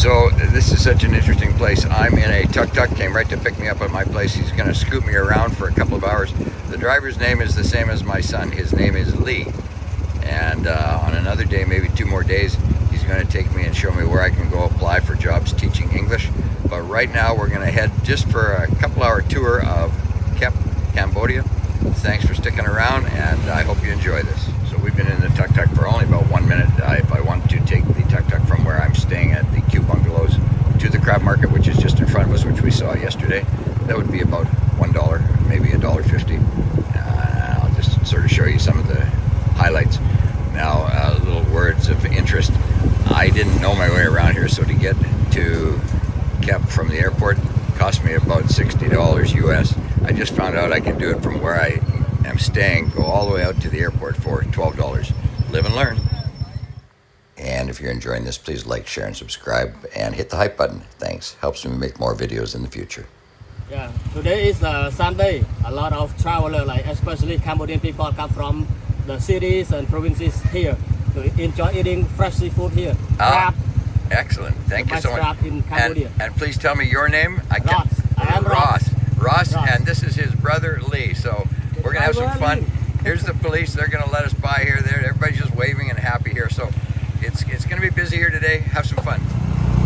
So this is such an interesting place. I'm in a tuk-tuk, came right to pick me up at my place. He's going to scoot me around for a couple of hours. The driver's name is the same as my son. His name is Lee. And on another day, maybe 2 more days, he's going to take me and show me where I can go apply for jobs teaching English. But right now we're going to head just for a couple-hour tour of Cambodia. Thanks for sticking around, and I hope you enjoy this. So we've been in the tuk-tuk for only about 1 minute. If I want to take the tuk-tuk from where I'm staying at the Q Bungalows to the crab market, which is just in front of us, which we saw yesterday, that would be about $1, maybe $1.50. I'll just sort of show you some of the highlights. Now, little words of interest. I didn't know my way around here, so to get to Kep from the airport cost me about $60 US. I just found out I can do it from where I am staying, go all the way out to the airport for $12. Live and learn. And if you're enjoying this, please like, share, and subscribe, and hit the hype button. Thanks. Helps me make more videos in the future. Yeah, today is Sunday. A lot of travelers, like especially Cambodian people, come from the cities and provinces here to enjoy eating fresh seafood here. Crab. Excellent. Thank you so much. Crab in Cambodia. And please tell me your name. Ross. I am Ross. Ross, and this is his brother Lee. So we're gonna have some fun. Here's the police. They're gonna let us by here. Everybody's just waving and happy here. So it's gonna be busy here today. Have some fun.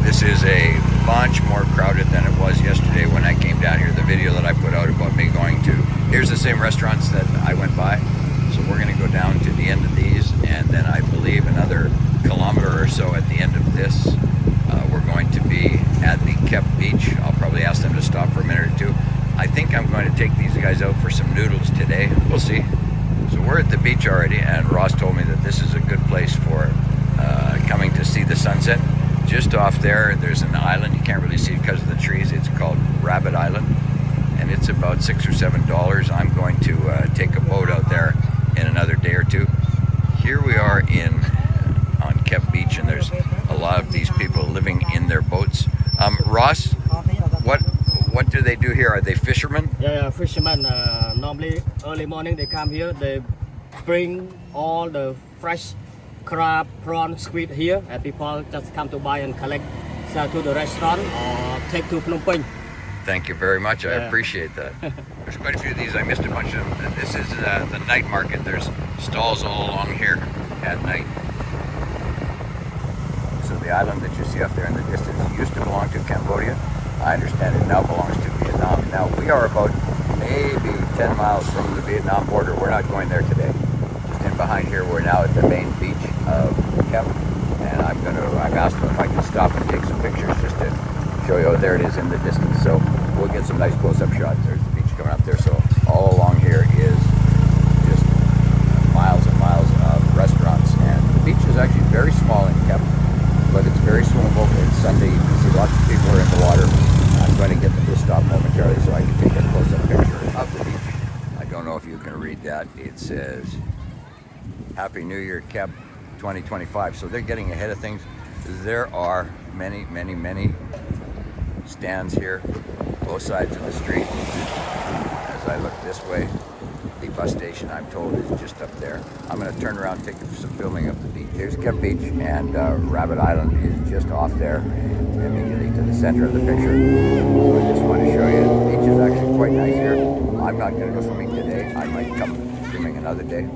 This is a bunch more crowded than it was yesterday when I came down here. The video that I put out about me going to, here's the same restaurants that I went by. So we're gonna go down to the end of these, and then I believe another kilometer or so at the end of this, we're going to be at the Kep beach. I'll probably ask them to stop for a minute or two. I think I'm going to take these guys out for some noodles today. We'll see. So we're at the beach already, and Ross told me that this is a good place for coming to see the sunset. Just off there, there's an island. You can't really see it because of the trees. It's called Rabbit Island, and it's about $6 or $7. I'm going to take a boat out there in another day or two. Here we are on Kep Beach, and there's a lot of these people living in their boats. Ross, what do they do here? Are they fishermen? Yeah, fishermen. Normally early morning they come here. They bring all the fresh crab, prawn, squid here, and people just come to buy and collect, sell to the restaurant or take to Phnom Penh. Thank you very much. I appreciate that. There's quite a few of these. I missed a bunch of them. This is the night market. There's stalls all along here at night. So the island that you see up there in the distance used to belong to Cambodia. I understand it now belongs to Vietnam. Now we are about maybe 10 miles from the Vietnam border. We're not going there today. Just in behind here, we're now at the main beach of Kep, and I've asked them if I can stop and take some pictures just to show you. Oh, there it is in the distance. So we'll get some nice close-up shots. There's the beach coming up there. So all along here is just miles and miles of restaurants, and the beach is actually very small in Kep, but it's very swimmable. It's Sunday. You can see lots of people are in the water. I'm going to get them to stop momentarily so I can take a close-up picture of the beach. I don't know if you can read that. It says, Happy New Year, Kep 2025. So they're getting ahead of things. There are many, many, many stands here, both sides of the street. As I look this way, the bus station, I'm told, is just up there. I'm going to turn around and take some filming of the beach. Here's Kep Beach, and Rabbit Island is just off there, immediately to the center of the picture. So I just want to show you, the beach is actually quite nice here. I'm not going to go swimming today. I might come swimming another day.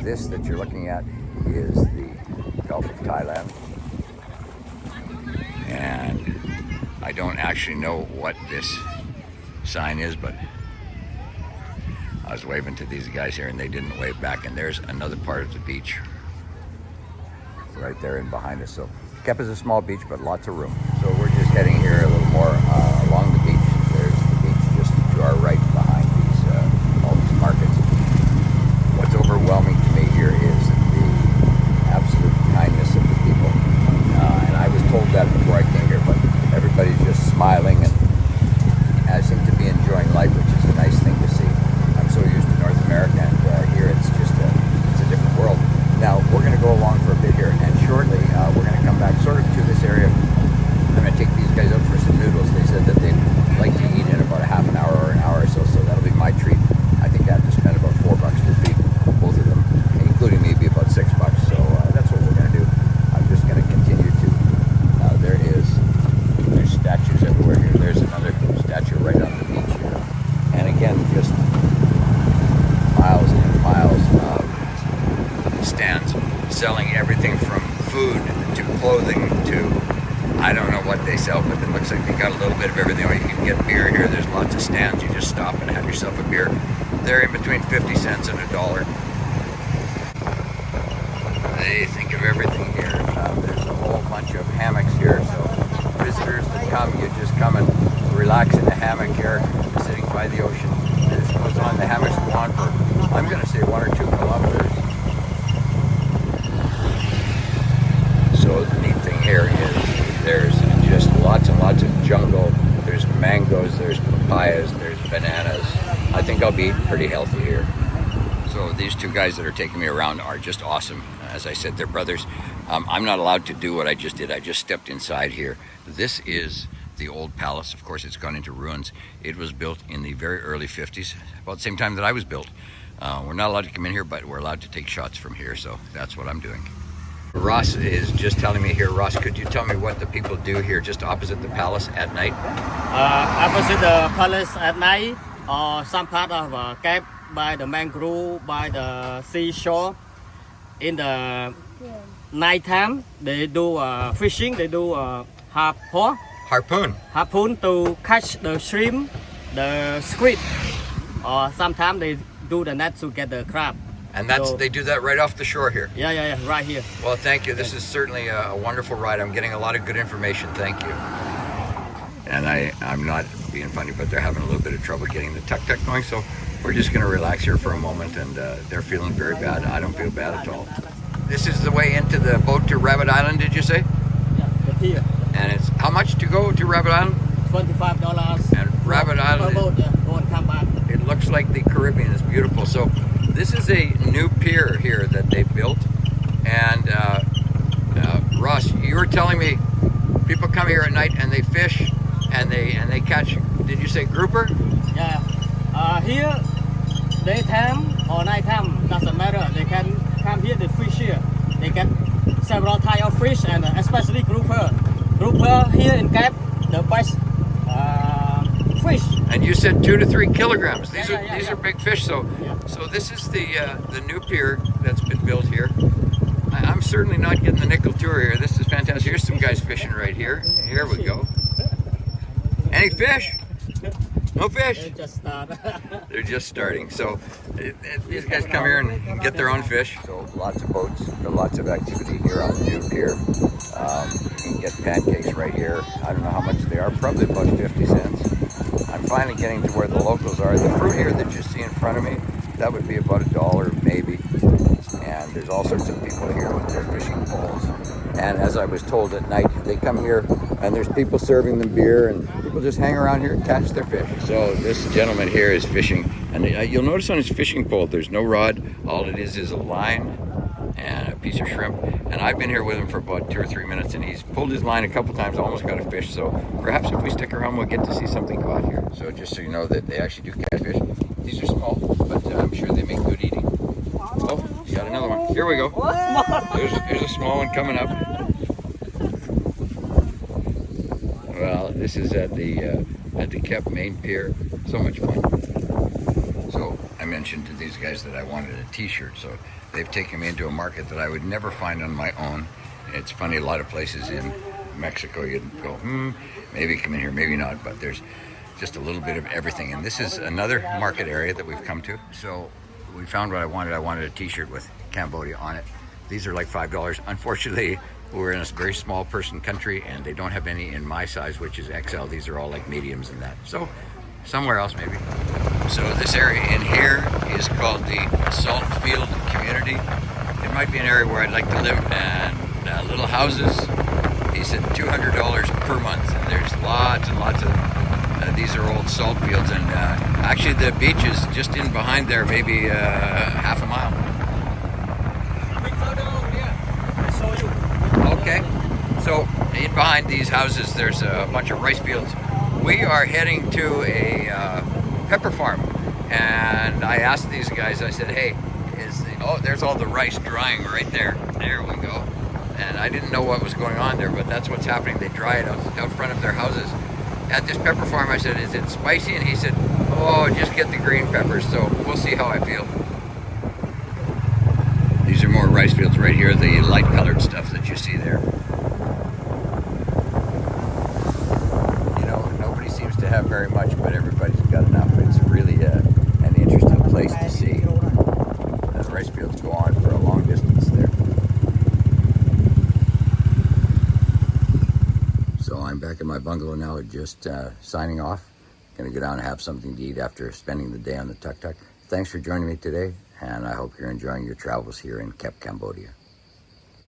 This that you're looking at is the Gulf of Thailand. And I don't actually know what this sign is, but I was waving to these guys here and they didn't wave back, and there's another part of the beach right there in behind us. So Kep is a small beach, but lots of room. So we're just heading here a little more along the beach. There's the beach just to our right behind all these markets. What's overwhelming to me here is the absolute kindness of the people. And I was told that before I came here, but everybody's just smiling and seem to be enjoying life, which is a nice thing to see. I'm so used to North America, and here it's just it's a different world. Now we're going to go along for a bit here, and shortly we're going to come back sort of to this area. I'm going to take these guys out for some noodles. They said that clothing to, I don't know what they sell, but it looks like they got a little bit of everything. You can get beer here. There's lots of stands. You just stop and have yourself a beer. They're in between 50 cents and $1. They think of everything here. There's a whole bunch of hammocks here, so visitors that come, you just come and relax in a hammock here, sitting by the ocean. This goes on, the hammocks go on for, I'm going to say 1 or 2 kilometers. So the neat thing here is there's just lots and lots of jungle. There's mangoes, there's papayas, there's bananas. I think I'll be eating pretty healthy here. So these two guys that are taking me around are just awesome. As I said, they're brothers. I'm not allowed to do what I just did. I just stepped inside here. This is the old palace. Of course, it's gone into ruins. It was built in the very early 50s, about the same time that I was built. We're not allowed to come in here, but we're allowed to take shots from here, so that's what I'm doing. Ross is just telling me here. Ross, could you tell me what the people do here just opposite the palace at night? Opposite the palace at night, or some part of Cape by the mangrove, by the seashore. In the night time, they do fishing. They do harpoon to catch the shrimp, the squid, or sometimes they do the net to get the crab. And that's they do that right off the shore here? Yeah, right here. Well, thank you. This is certainly a wonderful ride. I'm getting a lot of good information. Thank you. And I'm not being funny, but they're having a little bit of trouble getting the tuk-tuk going, so we're just going to relax here for a moment, and they're feeling very bad. I don't feel bad at all. This is the way into the boat to Rabbit Island, did you say? Yeah, the pier. And it's how much to go to Rabbit Island? $25. And Rabbit Island, per boat, yeah, go and come back. It looks like the Caribbean. Is beautiful. So this is a new pier here that they built. And Ross, you were telling me people come here at night and they fish and they catch. Did you say grouper? Yeah. Here, daytime or nighttime doesn't matter. They can come here to fish here. They get several types of fish, and especially grouper. Grouper here in Cape, the best fish. And you said 2 to 3 kilograms. These Yeah. are big fish. So so this is the new pier that's been built here. I'm certainly not getting the nickel tour here. This is fantastic. Here's some guys fishing right here. Here we go. Any fish? No fish? They just start. They're just starting. So these guys come here and get their own fish. So lots of boats, lots of activity here on the new pier. You can get pancakes right here. I don't know how much they are, probably about 50 cents. I'm finally getting to where the locals are. The fruit here that you see in front of me, that would be about $1 maybe. And there's all sorts of people here with their fishing poles. And as I was told at night, they come here and there's people serving them beer, and people just hang around here and catch their fish. So this gentleman here is fishing, and you'll notice on his fishing pole there's no rod. All it is a line and a piece of shrimp. And I've been here with him for about 2 or 3 minutes, and he's pulled his line a couple times, almost got a fish. So perhaps if we stick around, we'll get to see something caught here. So just so you know that they actually do catch fish. These are small, but I'm sure they make good eating. Oh, you got another one. Here we go. There's a small one coming up. Well, this is at the Kep main pier. So much fun. So I mentioned to these guys that I wanted a t-shirt, so they've taken me into a market that I would never find on my own. It's funny, a lot of places in Mexico you'd go, maybe come in here, maybe not, but there's just a little bit of everything. And this is another market area that we've come to. So we found what I wanted. I wanted a t-shirt with Cambodia on it. These are like $5. Unfortunately, we're in a very small person country, and they don't have any in my size, which is XL. These are all like mediums and that. So somewhere else maybe. So this area in here is called the Saltfield Community. It might be an area where I'd like to live, and little houses. He said $200 per month. And there's lots and lots of these are old salt fields, and actually the beach is just in behind there, maybe half a mile. Okay, so in behind these houses there's a bunch of rice fields. We are heading to a pepper farm, and I asked these guys, I said, hey, there's all the rice drying right there. There we go. And I didn't know what was going on there, but that's what's happening. They dry it out front of their houses. At this pepper farm, I said, is it spicy? And he said, oh, just get the green peppers. So we'll see how I feel. These are more rice fields right here, the light colored stuff that you see there. to have very much, but everybody's got enough. It's really an interesting place to see. The rice fields go on for a long distance there. So I'm back in my bungalow now, just signing off. Gonna go down and have something to eat after spending the day on the Tuk-Tuk. Thanks for joining me today, and I hope you're enjoying your travels here in Cambodia.